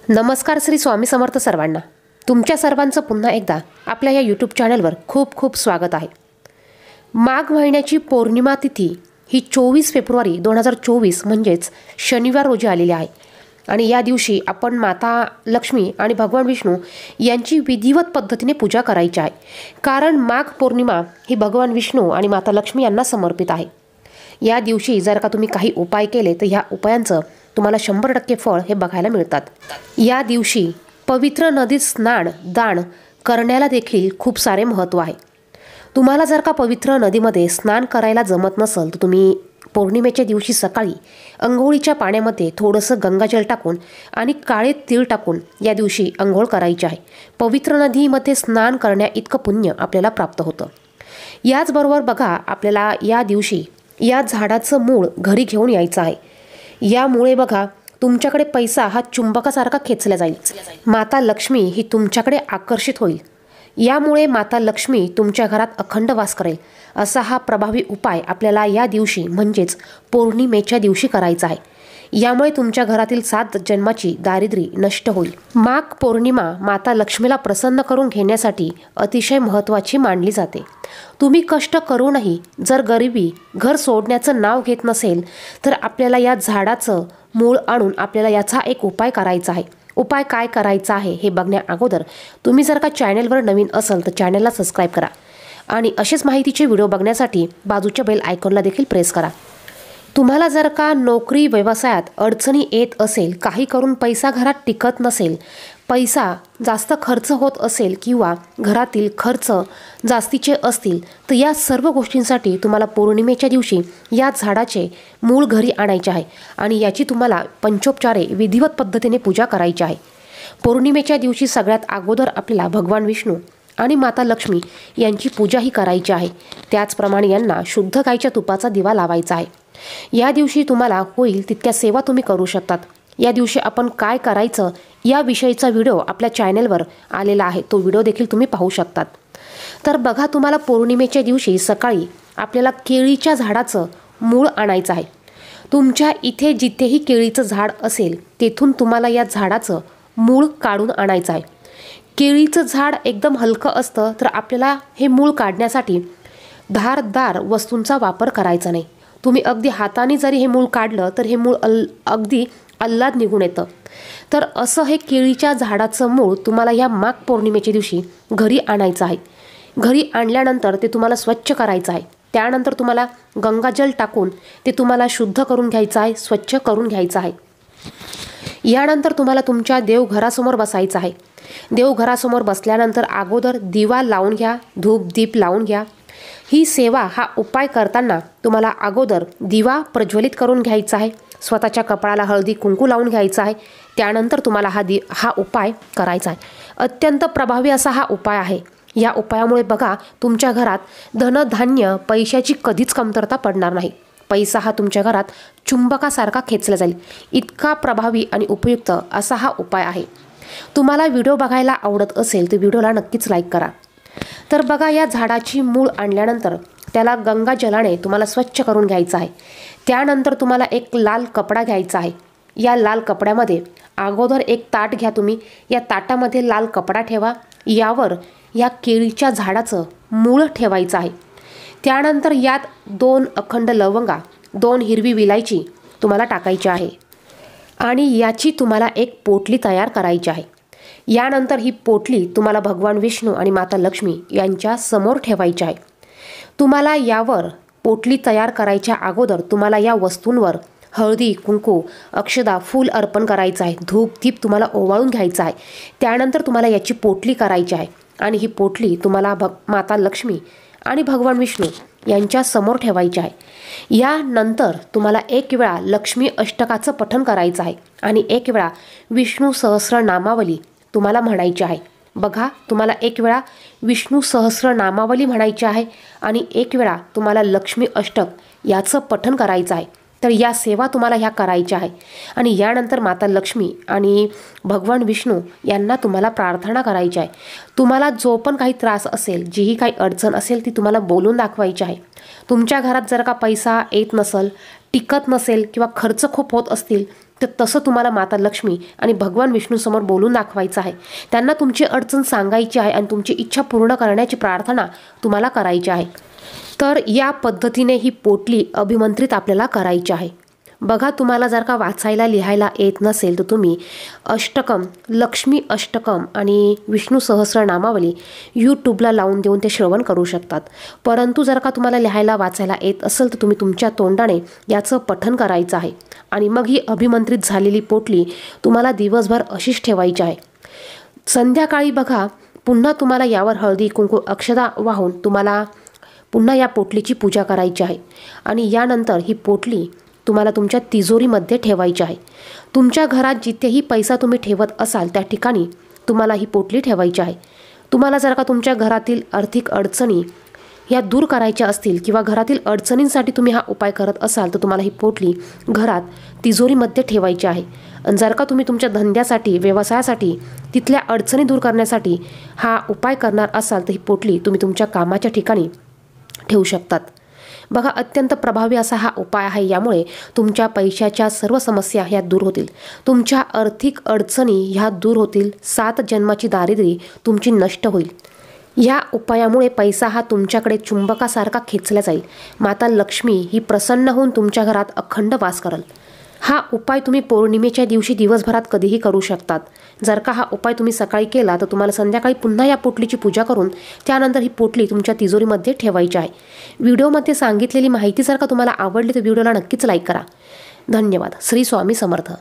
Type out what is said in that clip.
नमस्कार श्री स्वामी समर्थ सर्वांना। तुमच्या सर्वांचं पुन्हा एकदा आपल्या या यूट्यूब चॅनलवर खूप खूप स्वागत आहे। माघ महिन्याची पौर्णिमा तिथी ही 24 फेब्रुवारी 2024 म्हणजेच शनिवार रोजी आलेली आहे आणि या दिवशी आपण माता लक्ष्मी आणि भगवान विष्णू यांची विधिवत पद्धतीने पूजा करायची आहे। कारण माघ पौर्णिमा ही भगवान विष्णू आणि माता लक्ष्मी यांना समर्पित आहे। या दिवशी जर का तुम्ही काही उपाय केले तर ह्या उपायांचं तुम्हाला 100% फळ हे बघायला मिळतात। या दिवशी पवित्र नदीत स्नान दान करण्याला देखील खूप सारे महत्त्व आहे। तुम्हाला जर का पवित्र नदीमध्ये स्नान करायला जमत नसेल तर तुम्ही पौर्णिमेच्या दिवशी सकाळी अंघोळीच्या पाण्यामध्ये थोडंसं गंगाजल टाकून आणि काळे तीळ टाकून या दिवशी अंघोळ करायची आहे। पवित्र नदीमध्ये स्नान करण्या इतकं पुण्य आपल्याला प्राप्त होतं। याचबरोबर बघा, आपल्याला या दिवशी या झाडाचं मूळ घरी घेऊन यायचं आहे। यामुळे बघा तुमच्याकडे पैसा हा चुंबकासारखा खेचला जाईल। माता लक्ष्मी ही तुमच्याकडे आकर्षित होईल। यामुळे माता लक्ष्मी तुमच्या घरात अखंड वास करेल। असा हा प्रभावी उपाय आपल्याला या दिवशी म्हणजेच पौर्णिमेच्या दिवशी करायचा आहे। यामुळे तुमच्या घरातील 7 जन्माची दारिद्र्य नष्ट होईल। माघ पौर्णिमा माता लक्ष्मीला प्रसन्न करून घेण्यासाठी अतिशय महत्त्वाची मानली जाते। तुम्ही कष्ट करूनही जर गरिबी घर सोडण्याचं नाव घेत नसेल तर आपल्याला या झाडाचं मूळ आणून आपल्याला याचा एक उपाय करायचा आहे। उपाय काय करायचा आहे हे बघण्या अगोदर तुम्ही जर का चॅनलवर नवीन असाल तर चॅनलला सबस्क्राईब करा आणि असेच माहितीचे व्हिडिओ बघण्यासाठी बाजूच्या बेल आयकॉनला देखील प्रेस करा। तुम्हाला जर का नोकरी व्यवसायात अडचणी येत असेल, काही करून पैसा घरात टिकत नसेल, पैसा जास्त खर्च होत असेल किंवा घरातील खर्च जास्तीचे असतील तर या सर्व गोष्टींसाठी तुम्हाला पौर्णिमेच्या दिवशी या झाडाचे मूळ घरी आणायचे आहे आणि याची तुम्हाला पंचोपचारे विधिवत पद्धतीने पूजा करायची आहे। पौर्णिमेच्या दिवशी सगळ्यात अगोदर आपल्याला भगवान विष्णू आणि माता लक्ष्मी यांची पूजाही करायची आहे। त्याचप्रमाणे यांना शुद्ध गाईच्या तुपाचा दिवा लावायचा आहे। या दिवशी तुम्हाला होईल तितक्या सेवा तुम्ही करू शकतात। या दिवशी आपण काय करायचं या विषयीचा व्हिडिओ आपल्या चॅनलवर आलेला आहे, तो व्हिडिओ देखील तुम्ही पाहू शकतात। तर बघा, तुम्हाला पौर्णिमेच्या दिवशी सकाळी आपल्याला केळीच्या झाडाचं मूळ आणायचं आहे। तुमच्या इथे जिथेही केळीचं झाड असेल तेथून तुम्हाला या झाडाचं मूळ काढून आणायचं आहे। केळीचं झाड एकदम हलकं असतं तर आपल्याला हे मूळ काढण्यासाठी धारदार वस्तूंचा वापर करायचा नाही। तुम्ही अगदी हाताने जरी हे मूळ काढलं तर हे मूळ अगदी अल्लाद निघून येतं। तर असं हे केळीच्या झाडाचं मूळ तुम्हाला या माघ पौर्णिमेच्या दिवशी घरी आणायचं आहे। घरी आणल्यानंतर ते तुम्हाला स्वच्छ करायचं आहे। त्यानंतर तुम्हाला गंगाजल टाकून ते तुम्हाला शुद्ध करून घ्यायचं आहे, स्वच्छ करून घ्यायचं आहे। यानंतर तुम्हाला तुमच्या देवघरासमोर बसायचं आहे। देवघरासमोर बसल्यानंतर अगोदर दिवा लावून घ्या, धूप दीप लावून घ्या। ही सेवा हा उपाय करताना तुम्हाला अगोदर दिवा प्रज्वलित करून घ्यायचा आहे, स्वतःच्या कपाळाला हळदी कुंकू लावून घ्यायचा आहे। त्यानंतर तुम्हाला हा उपाय करायचा आहे। अत्यंत प्रभावी असा हा उपाय आहे। या उपायामुळे बघा तुमच्या घरात धनधान्य पैशाची कधीच कमतरता पडणार नाही। पैसा हा तुमच्या घरात चुंबकासारखा खेचला जाईल। इतका प्रभावी आणि उपयुक्त असा हा उपाय आहे। तुम्हाला व्हिडिओ बघायला आवडत असेल तर व्हिडिओला नक्कीच लाईक करा। तर बघा, या झाडाची मूळ आणल्यानंतर त्याला गंगाजलाने तुम्हाला स्वच्छ करून घ्यायचं आहे। त्यानंतर तुम्हाला एक लाल कपडा घ्यायचा आहे। या लाल कपड्यामध्ये अगोदर एक ताट घ्या तुम्ही। या ताटामध्ये लाल कपडा ठेवा, यावर या केळीच्या झाडाचं मूळ ठेवायचं आहे। त्यानंतर यात 2 अखंड लवंगा, 2 हिरवी विलायची तुम्हाला टाकायची आहे आणि याची तुम्हाला एक पोटली तयार करायची आहे। यानंतर ही पोटली तुम्हाला भगवान विष्णू आणि माता लक्ष्मी यांच्या समोर ठेवायची आहे। तुम्हाला यावर पोटली तयार करायच्या अगोदर तुम्हाला या वस्तूंवर हळदी कुंकू अक्षदा फूल अर्पण करायचं आहे। धूप दीप तुम्हाला ओवाळून घ्यायचा आहे। त्यानंतर तुम्हाला याची पोटली करायची आहे आणि ही पोटली तुम्हाला माता लक्ष्मी आणि भगवान विष्णू यांच्या समोर ठेवायची आहे। यानंतर तुम्हाला एक वेळा लक्ष्मी अष्टकाचं पठण करायचं आहे आणि एक वेळा विष्णू सहस्रनामावली तुम्हाला म्हणायची आहे। बघा, तुम्हाला एक वेळा विष्णू सहस्रनामावली म्हणायची आहे आणि एक वेळा तुम्हाला लक्ष्मी अष्टक याचं पठण करायचं आहे। तर या सेवा तुम्हाला ह्या करायच्या आहे आणि यानंतर माता लक्ष्मी आणि भगवान विष्णू यांना तुम्हाला प्रार्थना करायची आहे। तुम्हाला जो पण काही त्रास असेल, जीही काही अडचण असेल ती तुम्हाला बोलून दाखवायची आहे। तुमच्या घरात जर का पैसा येत नसेल, टिकत नसेल किंवा खर्च खूप होत असतील तर तसं तुम्हाला माता लक्ष्मी आणि भगवान विष्णूसमोर बोलून दाखवायचं आहे. त्यांना तुमची अडचण सांगायची आहे आणि तुमची इच्छा पूर्ण करण्याची प्रार्थना तुम्हाला करायची आहे. तर या पद्धतीने ही पोटली अभिमंत्रित आपल्याला करायची आहे. बघा, तुम्हाला जर का वाचायला लिहायला येत नसेल तर तुम्ही अष्टकम, लक्ष्मी अष्टकम आणि विष्णू सहस्रनामावली यूट्यूबला लावून देऊन ते श्रवण करू शकतात. परंतु जर का तुम्हाला लिहायला वाचायला येत असेल तर तुम्ही तुमच्या तोंडाने याचं पठण करायचं आहे आणि मग ही अभिमंत्रित झालेली पोटली तुम्हाला दिवसभर अशीच ठेवायची आहे. संध्याकाळी बघा, पुन्हा तुम्हाला यावर हळदी कुंकू अक्षता वाहून तुम्हाला पुन्हा या पोटलीची पूजा करायची आहे आणि यानंतर ही पोटली तुम्हाला तुमच्या तिजोरीमध्ये ठेवायची आहे. तुमच्या घरात जिथेही पैसा तुम्ही ठेवत असाल त्या ठिकाणी तुम्हाला ही पोटली ठेवायची आहे. तुम्हाला जर का तुमच्या घरातील आर्थिक अडचणी ह्या दूर करायच्या असतील किंवा घरातील अडचणींसाठी तुम्ही हा उपाय करत असाल तर तुम्हाला ही पोटली घरात तिजोरीमध्ये ठेवायची आहे. आणि जर का तुम्ही तुमच्या धंद्यासाठी, व्यवसायासाठी, तिथल्या अडचणी दूर करण्यासाठी हा उपाय करणार असाल तर ही पोटली तुम्ही तुमच्या कामाच्या ठिकाणी ठेवू शकतात. बघा, अत्यंत प्रभावी असा हा उपाय आहे. यामुळे तुमच्या पैशाच्या सर्व समस्या ह्या दूर होतील, तुमच्या आर्थिक अडचणी ह्या दूर होतील, 7 जन्माची दारिद्र्य तुमची नष्ट होईल. या उपायामुळे पैसा हा तुमच्याकडे चुंबकासारखा खेचला जाईल. माता लक्ष्मी ही प्रसन्न होऊन तुमच्या घरात अखंड वास करेल. हा उपाय तुम्ही पौर्णिमेच्या दिवशी दिवसभरात कधीही करू शकतात. जर का हा उपाय तुम्ही सकाळी केला तर तुम्हाला संध्याकाळी पुन्हा या पोटलीची पूजा करून त्यानंतर ही पोटली तुमच्या तिजोरीमध्ये ठेवायची आहे. व्हिडिओमध्ये सांगितलेली माहिती जर का तुम्हाला आवडली तर व्हिडिओला नक्कीच लाईक करा. धन्यवाद. श्री स्वामी समर्थ.